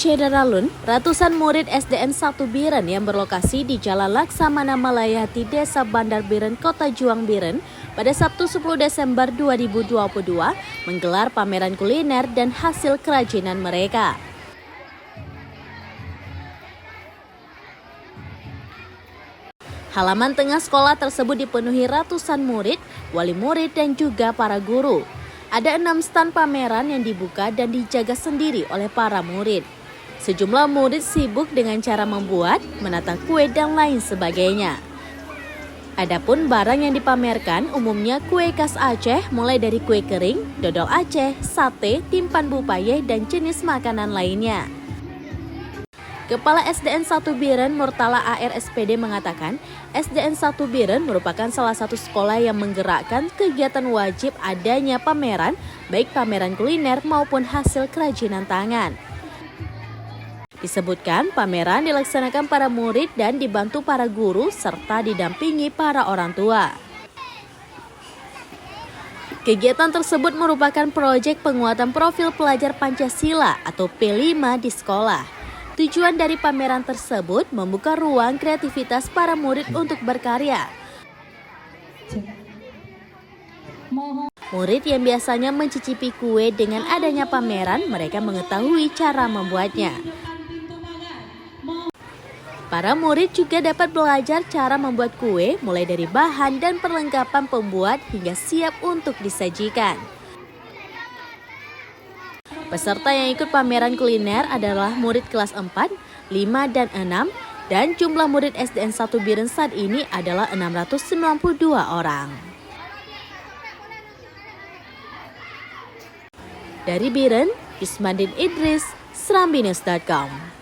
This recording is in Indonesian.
Syederalun, ratusan murid SDN 1 Biren yang berlokasi di Jalan Laksamana Malayati, Desa Bandar Biren, Kota Juang Biren, pada Sabtu 10 Desember 2022 menggelar pameran kuliner dan hasil kerajinan mereka. Halaman tengah sekolah tersebut dipenuhi ratusan murid, wali murid, dan juga para guru. Ada 6 stand pameran yang dibuka dan dijaga sendiri oleh para murid. Sejumlah murid sibuk dengan cara membuat, menata kue, dan lain sebagainya. Adapun barang yang dipamerkan umumnya kue khas Aceh mulai dari kue kering, dodol Aceh, sate, timpan bupayeh, dan jenis makanan lainnya. Kepala SDN 1 Biren Murtala ARSPD mengatakan, SDN 1 Biren merupakan salah satu sekolah yang menggerakkan kegiatan wajib adanya pameran, baik pameran kuliner maupun hasil kerajinan tangan. Disebutkan pameran dilaksanakan para murid dan dibantu para guru serta didampingi para orang tua. Kegiatan tersebut merupakan proyek penguatan profil pelajar Pancasila atau P5 di sekolah. Tujuan dari pameran tersebut membuka ruang kreativitas para murid untuk berkarya. Murid yang biasanya mencicipi kue, dengan adanya pameran, mereka mengetahui cara membuatnya. Para murid juga dapat belajar cara membuat kue, mulai dari bahan dan perlengkapan pembuat hingga siap untuk disajikan. Peserta yang ikut pameran kuliner adalah murid kelas 4, 5, dan 6, dan jumlah murid SDN 1 Biren saat ini adalah 692 orang. Dari Biren, Ismadin Idris, serambinews.com.